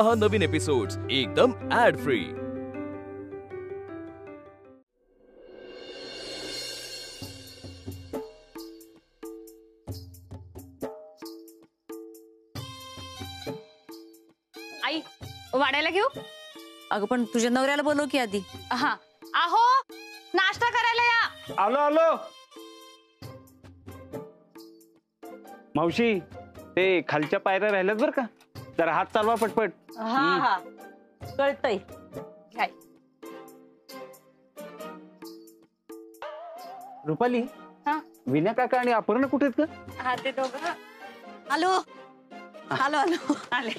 पहा नवीन एपिसोड्स एकदम add free. आई वाढायला घेऊ? अगं पण तुझ्या नवऱ्याला बोलव की आधी। हा आहो नाश्ता करायला या। आलो आलो। मावशी ते खालच्या पायऱ्या राहिल्यात बर का, जरा हात चालवा पटपट। हा हा कळतंय। रुपाली, विनय काका आणि अपर्णा कुठे आहेत का? हा ते दोघं आलो आलो आलो आले।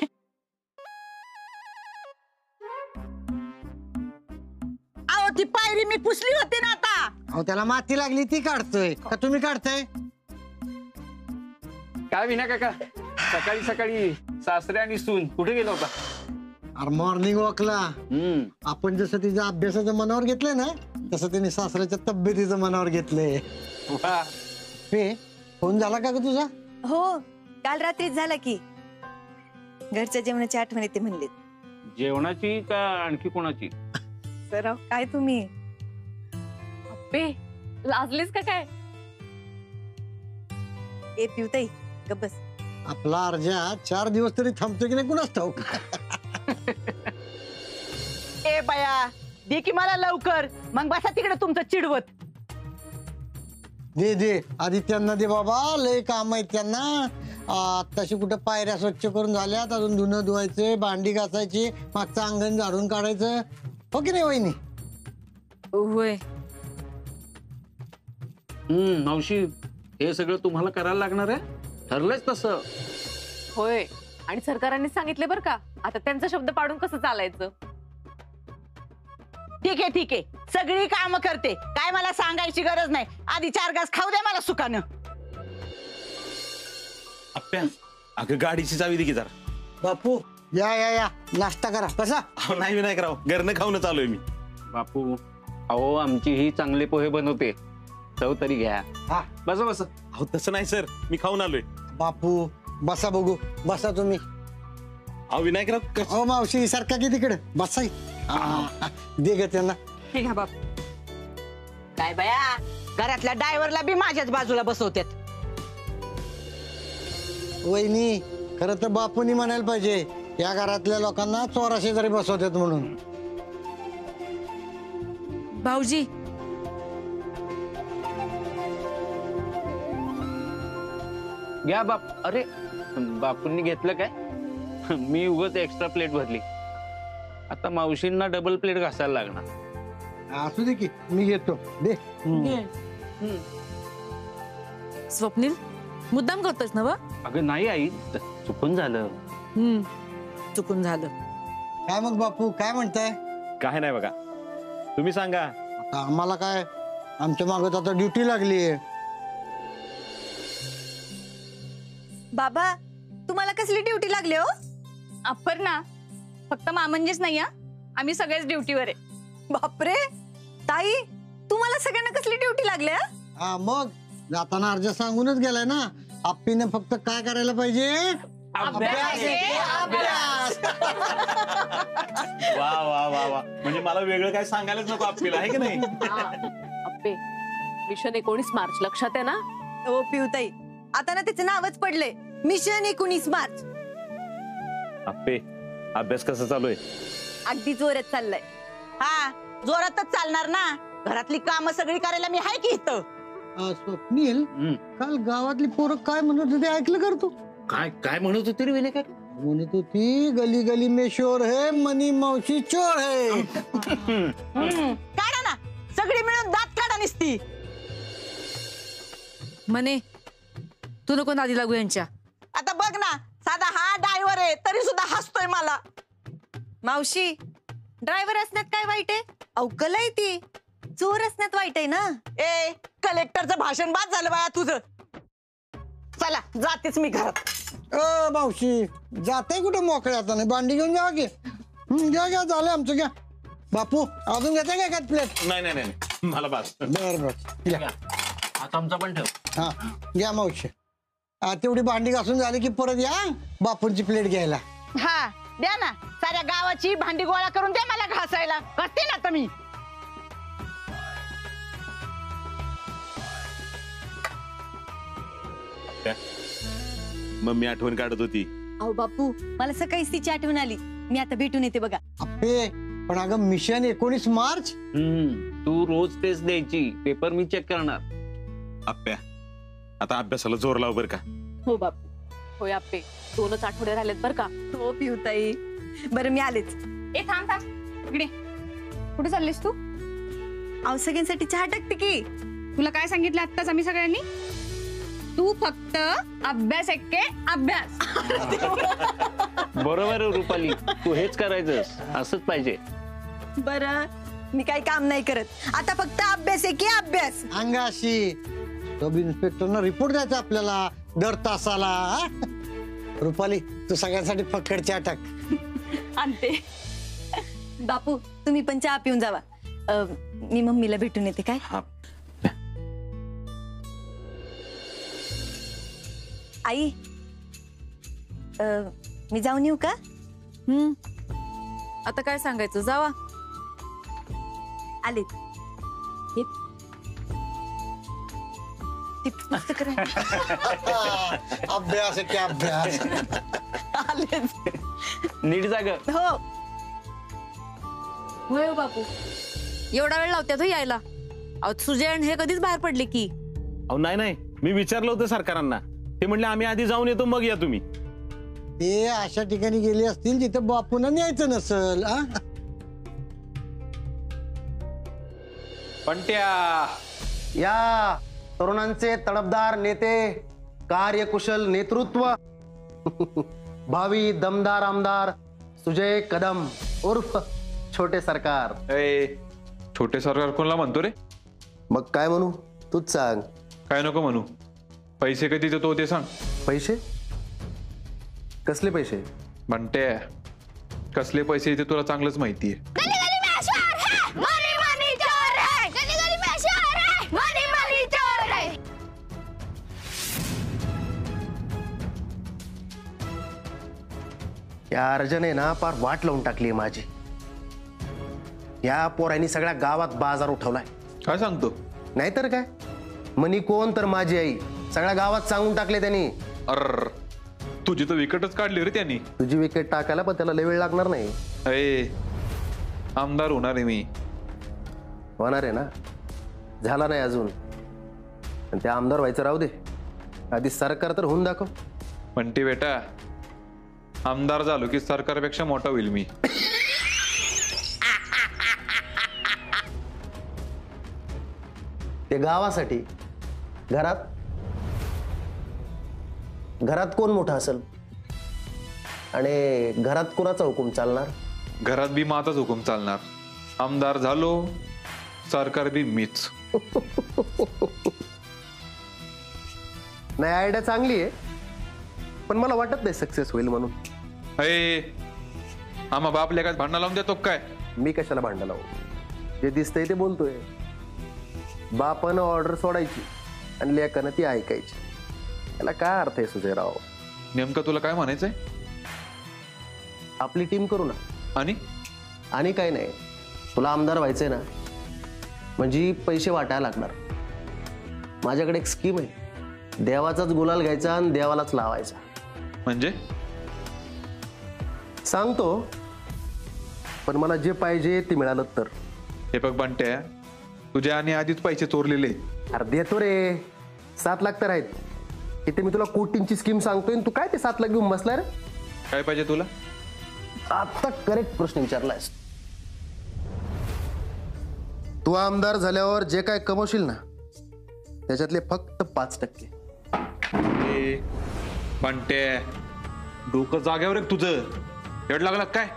अहो ती पायरी मी पुसली होती ना आता। अहो त्याला माती लागली ती काढतोय का तुम्ही काढताय? काय विनय काका, सकाळी सकाळी सासरे आणि सून कुठे गेला होता? अरे मॉर्निंग वॉकला। आपण जसं तिच्या अभ्यासाचं मनावर घेतलंय ना, तसं त्यांनी सासऱ्याच्या तब्येतीचं मनावर घेतलंय। फोन झाला का ग तुझा? हो काल रात्रीच झाला की, घरच्या जेवणाची आठवण येते म्हणले। जेवणाची का आणखी कोणाची? सर काय तुम्ही अप्पे लाजलीस का काय? ए पिवताई गबस। आपला अर्जा 4 दिवस तरी थांबतोय की नाही कुणास ठाऊक। ए बाया दे की मला लवकर, मग बसा तिकडे तुमचं चिडवत। दे दे आधी त्यांना दे बाबा, लय काम आहेत त्यांना। आताशी कुठे पायऱ्या स्वच्छ करून झाल्यात, अजून धुणं धुवायचे, भांडी घासायची, मागचं अंगण झाडून काढायचं, हो की नाही वहिनी? होय। मावशी हे सगळं तुम्हाला करायला लागणार आहे, ठरलंच तसं? होय, आणि सरकारांनी सांगितले बर का, आता त्यांचा शब्द पाडून कसं चालायचं? ठीक आहे सगळी काम करते, काय मला सांगायची गरज नाही। आधी 4 घास खाऊ दे मला सुखानं। आप्या, अगं गाडीची चावी दे की जरा। बापू या या या नाश्ता करा, कसा? अहो नाही विनायकराव, घरनं खाऊनच आलोय मी। बापू अहो आमची ही चांगले पोहे बनवते, चव तरी घ्या। हा बसा बसा। अहो तसं नाही सर, मी खाऊन आलोय। बापू बसा बघू, बसा तुम्ही। अहो विनायकराव अहो मावशी सारखा की तिकडे बसाई। दे ग त्यांना। हे घ्या बाप। काय बाया, घरातल्या ड्रायव्हरला बी माझ्याच बाजूला बसवतात। वहिनी खरं तर बापूनी म्हणायला पाहिजे, या घरातल्या लोकांना चोराशे जरी बसवतात म्हणून। भाऊजी घ्या बाप। अरे बापूंनी घेतलं काय? मी उगाच एक्स्ट्रा प्लेट भरली, आता मावशींना डबल प्लेट घासायला लागणार। असू दे की, मी घेतो दे। स्वप्नील मुद्दाम करतोस ना? अगं नाही आई, चुकून झालं। चुकून झालं। काय मग बापू काय म्हणताय? काय नाही बघा, तुम्ही सांगा। आता आम्हाला काय, आमच्या मागत आता ड्युटी लागली। बाबा तुम्हाला कसली ड्युटी लागली हो? अपर्णा फक्त मामंजीच नाही हा, आम्ही सगळेच ड्युटीवर आहे। बापरे ताई, तुम्हाला सगळ्यांना कसली ड्युटी लागली? हा मग जाताना अर्ज सांगूनच गेलाय ना, आप्पीने फक्त काय करायला पाहिजे? अभ्यास। वा वा वा वा, म्हणजे मला वेगळं काय सांगायलाच नको आपल्याला, आहे की नाही? अप्पे मिशन 19 मार्च लक्षात आहे ना? हो पिवताई, आता ना त्याचं नावच पडलंय, मिशन 19 मार्च। आप्पे अभ्यास कसा चालू आहे? अगदी जोरात चाललंय। हा जोरातच चालणार ना, घरातली कामं सगळी करायला मी हाय की इथं। स्वप्नील, काल गावातली पोरं काय म्हणत होते ऐकलं कर तू? काय काय म्हणत होती रे विनय काका? म्हणत होती गली गली में शोर है, मनी मौसी चोर है। काढा ना, सगळी मिळून दात काढा निसती। म्हणे तू नको नादी लागू यांच्या। आता बघ ना, साधा हा ड्रायव्हर आहे तरी सुद्धा हसतोय मला। मावशी ड्रायव्हर असण्यात काय वाईट आहे? अवकल आहे ती, चोर असण्यात वाईट आहे ना। ए कलेक्टरचं भाषण बाद झालं बाया तुझं, चला जातेच मी घरात। मावशी जाते कुठे मोकळे आता? नाही भांडी घेऊन जावा की। घ्या घ्या झालं आमचं, घ्या। बापू अजून घेते काय काय प्लेट? नाही नाही नाही, मला बस। बर बर घ्या, आता आमचा पण ठेव। हा घ्या मावशी। तेवढी भांडी घासून झाली की परत या बापूंची प्लेट घ्यायला। हा द्या ना, साऱ्या गावाची भांडी गोळा करून द्या मला घासायला, घासते ना तुम्ही. मम्मी आठवण काढत होती. अहो बापू, मला सकाळीच तिची आठवण आली. मी आता भेटून येते बघा. अप्पे पण अगं मिशन 19 मार्च. तू रोज तेच द्यायची. पेपर मी चेक करणार. आप्या आता अभ्यासाला जोर लाव बर का. हो बापू. होय आप्पे, 2च आठवडे राहिलेत बर का. हो पिऊताई. बरं मी आलेच. ए थांब थांब इकडे. कुठे चाललीस तू? अहो सगळ्यांसाठी चहा टाकते की. तुला काय सांगितलं आत्ताच आम्ही सगळ्यांनी? तू फक्त अभ्यास एके अभ्यास. बरोबर आहे रुपाली, तू हेच करायचं. असंच पाहिजे. बरं मी काही काम नाही करत. आता फक्त अभ्यास आहे की अभ्यास. अंगाशी सब इन्स्पेक्टरना रिपोर्ट द्यायचा आपल्याला दर तासाला. हा? रुपाली तू सगळ्यांसाठी फक्कड चहा टाक. आणते. बापू तुम्ही पण चहा पिऊन जावा. मी मम्मीला भेटून येते काय. आई मी जाऊन येऊ का? आता काय सांगायचं, जावा. आले. अभ्यास आहे की अभ्यास. नीट जाग. हो होय हो बापू, एवढा वेळ लावत्यात हो यायला. अहो सुजय हे कधीच बाहेर पडले की. अहो नाही, मी विचारलं होतं सरकारांना. ते म्हणले आम्ही आधी जाऊन येतो मग या तुम्ही. ते अशा ठिकाणी गेले असतील जिथे बापूंना न्यायचं नसल. पंट्या या तरुणांचे तडफदार नेते, कार्यकुशल नेतृत्व, भावी दमदार आमदार सुजय कदम उर्फ छोटे सरकार. छोटे सरकार कोणाला म्हणतो रे? मग काय म्हणू, तूच सांग. काय नको म्हणू. पैसे कधी देतो ते सांग. पैसे? कसले पैसे? म्हणते कसले पैसे ते तुला चांगलंच माहितीये. या अर्जने ना फार वाट लावून टाकली माझी. या पोरांनी सगळ्या गावात बाजार उठवलाय. काय सांगतो? नाहीतर काय, मनी कोण तर माझी आई. सगळ्या गावात सांगून टाकले त्यांनी. अर तुझी तर विकेटच काढली रे त्यांनी. तुझी विकेट टाकायला पण त्याला लय वेळ लागणार नाही. अरे आमदार होणार आहे मी. होणार आहे ना, झाला नाही अजून. पण ते आमदार व्हायचं राहू दे, आधी सरकार तर होऊन दाखव. म्हणते बेटा, आमदार झालो की सरकारपेक्षा मोठा होईल मी. ते गावासाठी घरात कोण मोठा असेल आणि घरात कोणाचा हुकूम चालणार? घरात बी माझाच हुकूम चालणार. आमदार झालो, सरकार बी मीच. नाही, आयडिया चांगली आहे, पण मला वाटत नाही सक्सेस होईल म्हणून. आम्हा बाप लेखात भांडणं लावून देतो काय? मी कशाला भांडण लावू? जे दिसतंय ते बोलतोय. बापानं ऑर्डर सोडायची आणि लेकानं ती ऐकायची. त्याला काय अर्थ आहे सुजयराव? नेमकं तुला काय म्हणायचंय? आपली टीम करू ना. आणि काय नाही, तुला आमदार व्हायचंय ना, म्हणजे पैसे वाटायला लागणार. माझ्याकडे एक स्कीम आहे. देवाचाच गुलाल घ्यायचा आणि देवालाच लावायचा. म्हणजे? सांगतो, पण मला जे पाहिजे ते मिळालं तर. हे बघ बंट्या, तुझ्या आणि आधीच पैसे चोरलेले. अरे देतो रे, 7 लाख तर आहेत. इथे मी तुला कोटींची स्कीम सांगतोय, तू काय ते 7 लाख घेऊन बसलाय रे? काय पाहिजे तुला? आता करेक्ट प्रश्न विचारलायस. तू आमदार झाल्यावर जे काय कमवशील ना, त्याच्यातले फक्त 5%. बंट्या, डोकं जाग्यावर आहे तुझं. वेळ लागला काय?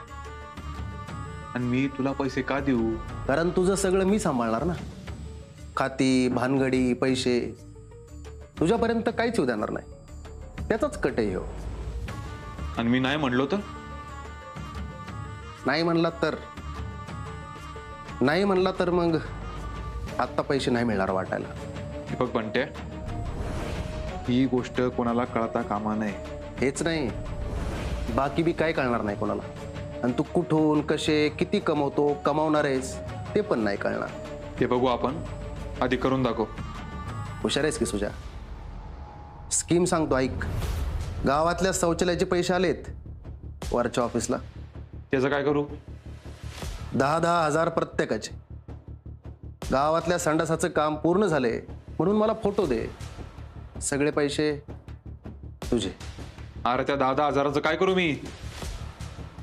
आणि मी तुला पैसे का देऊ? कारण तुझं सगळं मी सांभाळणार ना. खाती, भानगडी, पैसे तुझ्यापर्यंत काहीच येऊ देणार नाही. त्याचाच कट आहे हो. आणि मी नाही म्हणलो तर? नाही म्हणला तर मग आत्ता पैसे नाही मिळणार वाटायला. हे बघ बंट्या, ही गोष्ट कोणाला कळता कामा नये. हेच नाही, बाकी बी काय कळणार नाही कोणाला. आणि तू कुठून कसे किती कमवतो कमावणार आहेस ते पण नाही कळणार. ते बघू आपण, आधी करून दाखव. हुशार आहेस की सुजा. स्कीम सांगतो ऐक. गावातल्या शौचालयाचे पैसे आलेत वरच्या ऑफिसला. त्याचं काय करू? 10,000 प्रत्येकाचे. गावातल्या संडासाचं काम पूर्ण झाले म्हणून मला फोटो दे. सगळे पैसे तुझे. अरे त्या 10,000चं काय करू मी?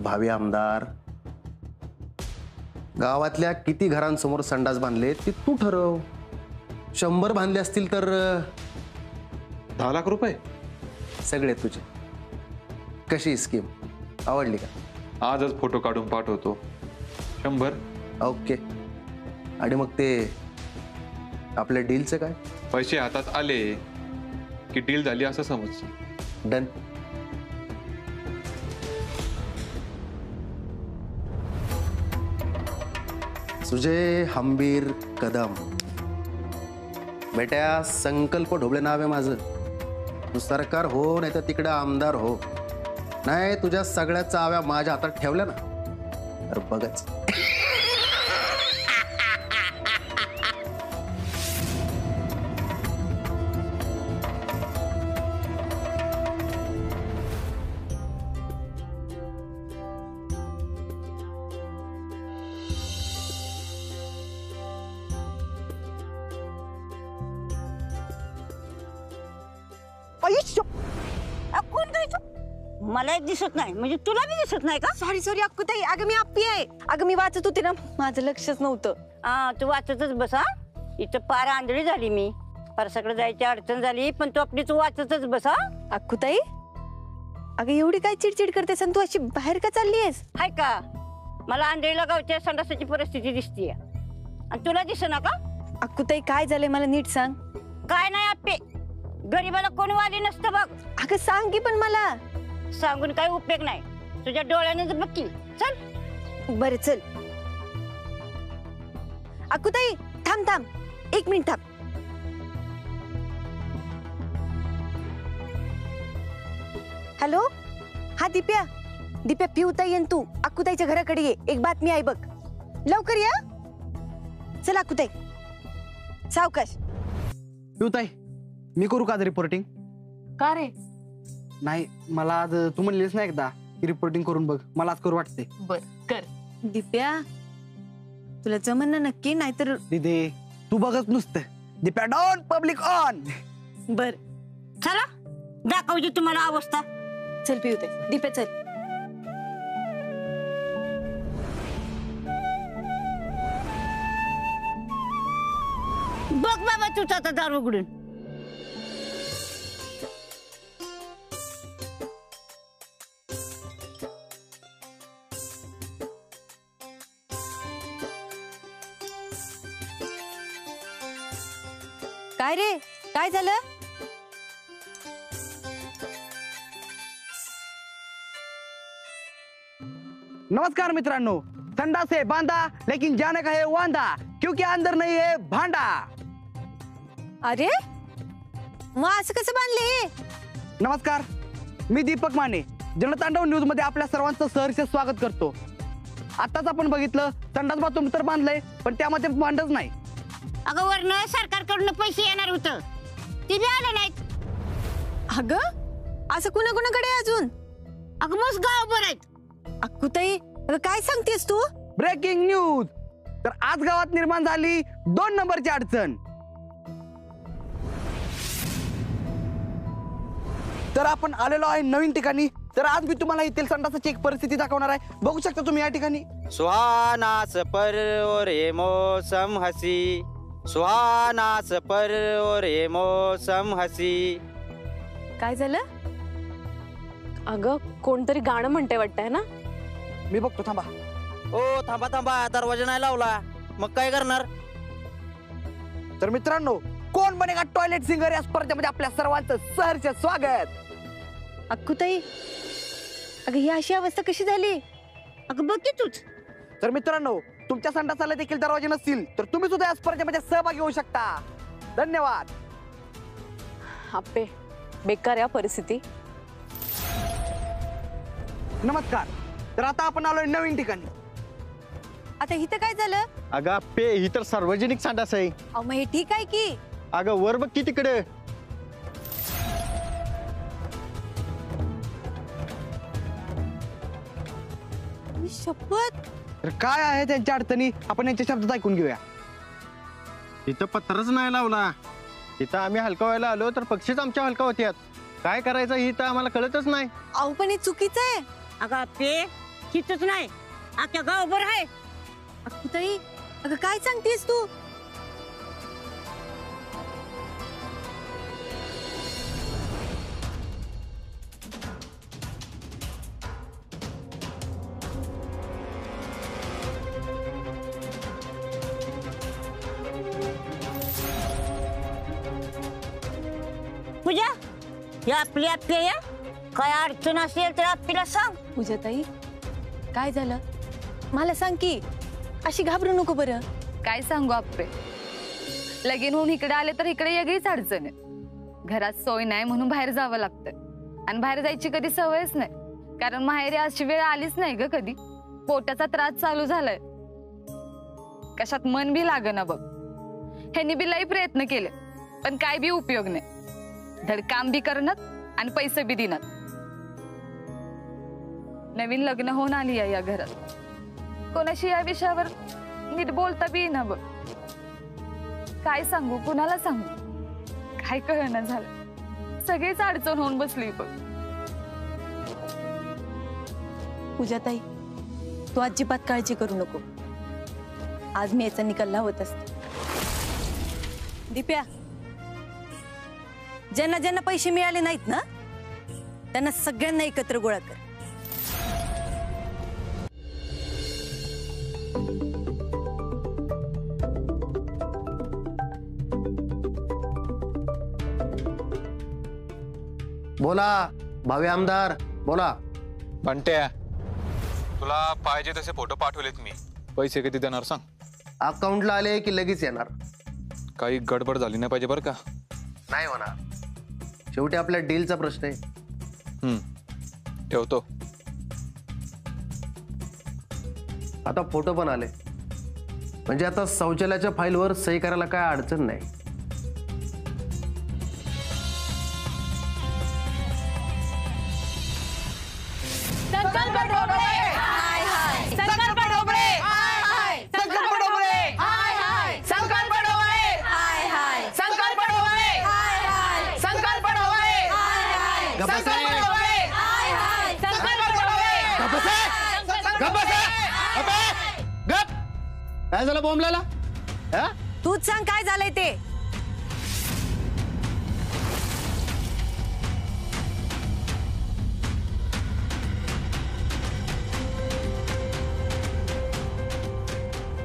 भावी आमदार, गावातल्या किती घरांसमोर संडास बांधले ते तू ठरव. 100 बांधले असतील तर 10 लाख रुपये सगळे तुझे. कशी स्कीम आवडली का? आजच फोटो काढून पाठवतो. 100. ओके. आणि मग ते आपल्या डीलचं काय? पैसे हातात आले की डील झाली असं समज. डन. सुजय हंबीर कदम. बेट्या संकल्प ढोबळे नाव आहे माझं. तू सरकार हो नाही तर तिकडे आमदार हो. नाही तुझ्या सगळ्या चाव्या माझ्या हातात ठेवल्या ना तर बघच. मला एक दिसत नाही म्हणजे तुला बी दिसत नाही का? सॉरी अक्कूताई. अगं मी आप्पी आहे. अगं मी वाचत होते ना, माझं लक्षच नव्हतं. हा तू वाचतच बसा. इथं पार आंधळी झाली मी. परसाकडे जायची अडचण झाली पण तू आपली तू वाचतच बसा. अक्कूताई अगं एवढी काय चिडचिड करतेस आणि तू अशी बाहेर का चालली आहेस? हाय का? मला आंधळीला गावच्या संडासाची परिस्थिती दिसतीये आणि तुला दिसना का? अक्कूताई काय झालंय मला नीट सांग. काय नाही आप्पे, गरीबाला कोणी वाली नसतं बघ. अगं सांग की पण मला. सांगून काही उपयोग नाही. तुझ्या डोळ्याने बघ की. चल बरं चल. अक्कूताई थांब 1 मिनिट थांब. हॅलो. हा दीप्या पिऊताई आणि तू अक्कूताईच्या घराकडे ये. एक बातमी आहे बघ. लवकर या. चल अक्कूताई. सावकाश. पिऊताई मी करू का रिपोर्टिंग? का रे? नाही मला आज तू म्हणलीस ना एकदा की रिपोर्टिंग करून बघ. मला आज करू वाटते. बर कर. दीप्या तुला जमन ना नक्की? नाहीतर दीदी तू बघत नुसतं. Deepya don public on. बर चला दाखवजी तुम्हाला अवस्था. चल पिऊताई. दीप्या चल. बघ बाबा तुझा आता दार उघडून. काय रे काय झालं? नमस्कार मित्रांनो. संडास है बांधा लेकिन जाने का है वांदा क्योंकि अंदर नहीं है भांडा. अरे मग असं कसं बांधले? नमस्कार मी दीपक माने जनतांडव न्यूज मध्ये आपल्या सर्वांचं सहर्ष स्वागत करतो. आताच आपण बघितलं संडास बाथरूम तर बांधलंय पण त्यामध्ये भांडच नाही. अगं वरनं सरकारकडून पैसे येणार होतं ते बी आले नाहीत. अगं असं कुणाकडे अजून? अगं मस्त गाव बरं आहेत. अक्कूताई अगं काय सांगतेस तू? Breaking news. तर आज गावात निर्माण झाली 2 नंबरची अडचण. तर आपण आलेलो आहे नवीन ठिकाणी. तर आज मी तुम्हाला येथील संडासाची एक परिस्थिती दाखवणार आहे. बघू शकता तुम्ही या ठिकाणी. सुहानास पर और ये मौसम हसी. सुहानास पर और ये मौसम हसी. काय झालं? अगं कोणतरी गाणं म्हणते वाटतंय ना. मी बघतो थांबा. ओ थांबा थांबा दरवाजा नाही लावला मग काय करणार? तर मित्रांनो कोण बनेगा टॉयलेट सिंगर या स्पर्धेमध्ये आपल्या सर्वांचं सहर्ष स्वागत. अक्कूताई अगं ही अशी अवस्था कशी झाली? अगं बघ की तूच. तर मित्रांनो तुमच्या संडासाला देखील दरवाजे नसतील तर तुम्ही सुद्धा या स्पर्धेमध्ये सहभागी होऊ शकता. धन्यवाद. आप्पे बेकार या परिस्थिती. नमस्कार. तर आता आपण आलोय नवीन ठिकाणी. आता इथं काय झालं? अगं पे ही तर सार्वजनिक संडास आहे. अहो मग हे ठीक आहे की. अगं वर बघ की तिकडे. शपथ. तर काय आहे त्यांच्या अडचणी आपण यांच्या शब्दात ऐकून घेऊया. इथं पत्रच नाही लावला. इथं आम्ही हलका व्हायला आलो तर पक्षीच आमच्या हलका होत्यात. काय करायचं ही तर आम्हाला कळतच नाही. अहो पण हे चुकीचं आहे. अगं पे हितच नाही अख्ख्या गावभर आहे. अक्कूताई अगं काय सांगतेस तू? पूजा या आपली पेय काय अडचण असेल तर आपल्याला सांग. पूजाताई काय झालं मला सांग की. अशी घाबरू नको बरं. काय सांगू आपे, लगीन होऊन इकडे आले तर इकडे वेगळीच अडचण आहे. घरात सोय नाही म्हणून बाहेर जावं लागतं आणि बाहेर जायची कधी सवयच नाही. कारण माहेरी अशी वेळ आलीच नाही ग कधी. पोटाचा त्रास चालू झालाय. कशात मन बी लागना बघ. ह्यांनी बी लई प्रयत्न केले पण काय बी उपयोग नाही. धड काम बी करणार आणि पैसे बी देणार. नवीन लग्न होऊन आली आहे या घरात. कोणाशी या विषयावर नीट बोलता बी ना बघ. काय सांगू कुणाला सांगू काय कळना झालं. सगळेच अडचण होऊन बसली बघ. पूजाताई तू अजिबात काळजी करू नको. आज मी याचा निकाल लावत असते. दिप्या ज्यांना ज्यांना पैसे मिळाले नाहीत ना त्यांना सगळ्यांना एकत्र गोळा कर. बोला भावी आमदार बोला. बंट्या तुला पाहिजे तसे फोटो पाठवलेत मी. पैसे किती देणार सांग. अकाउंटला आले की लगेच येणार. काही गडबड झाली नाही पाहिजे बरं का. नाही होणार. शेवटी आपल्या डीलचा प्रश्न आहे. ठेवतो. आता फोटो पण आले म्हणजे आता शौचालयाच्या फाईलवर सही करायला काय अडचण नाही. काय झालं बोंबलाला? तूच सांग काय झालंय ते.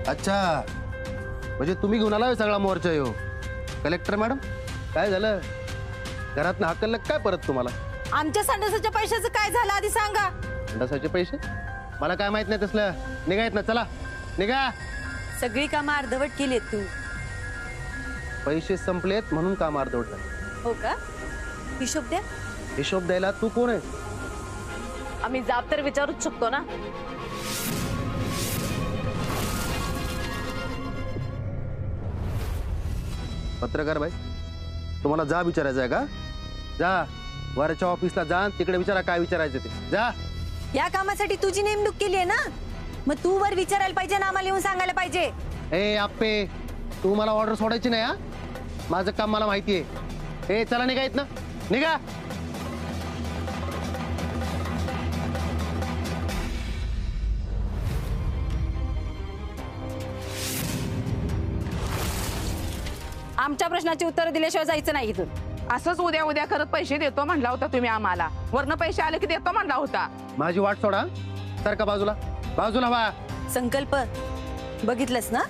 अच्छा म्हणजे तुम्ही घेऊन आला सगळा मोर्चा येऊ. कलेक्टर मॅडम काय झालं? घरात हाकललं काय परत तुम्हाला? आमच्या संडासाच्या पैशाचं काय झालं आधी सांगा. संडासाचे पैसे मला काय माहित नाही तसलं. निघायत ना चला निघा. सगळी कामं अर्धवट केलीत तू. पैसे संपलेत म्हणून काम अर्धवट झालं. हो का? हिशोब द्या. हिशोब द्यायला तू कोण आहे? आम्ही जाब तर विचारूच शकतो ना. पत्रकार भाई तुम्हाला जा विचारायचं आहे का? जा वरच्या ऑफिसला जा तिकडे विचारा काय विचारायचं ते. जा. या कामासाठी तुझी नेमणूक केली आहे ना मग तू वर विचारायला पाहिजे ना आम्हाला येऊन सांगायला पाहिजे. ए आप्पे तू मला ऑर्डर सोडायची नाही. हा माझं काम मला माहिती आहे. ए चला निघायत ना निघा. आमच्या प्रश्नाची उत्तर दिल्याशिवाय जायचं नाही इथून. असंच उद्या उद्या करत पैसे देतो म्हणला होता तुम्ही आम्हाला. वरनं पैसे आले की देतो म्हणला होता. माझी वाट सोडा. सारखा बाजूला बाजूला व्हा. संकल्प बघितलंस ना.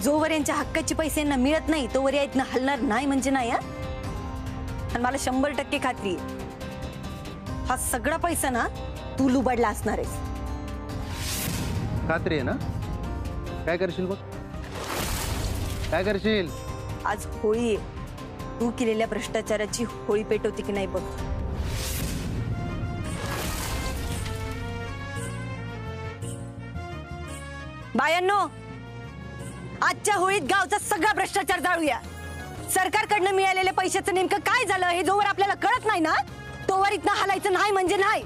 जोवर यांच्या हक्काचे पैसे यांना मिळत नाही तोवर यातनं हलणार नाही म्हणजे नाही. आणि मला 100% खात्री आहे हा सगळा पैसा ना तू लुबाडला असणार आहेस. खात्री आहे ना? काय करशील बघ. काय करशील? आज होळी आहे. तू केलेल्या भ्रष्टाचाराची होळी पेटवते की नाही बघ. बायांनो, आजच्या होळीत गावचा सगळा भ्रष्टाचार जाळूया. सरकारकडनं मिळालेल्या पैशाचं नेमकं काय झालं हे जोवर आपल्याला कळत नाही ना, तोवर इथनं हालायचं नाही म्हणजे नाही.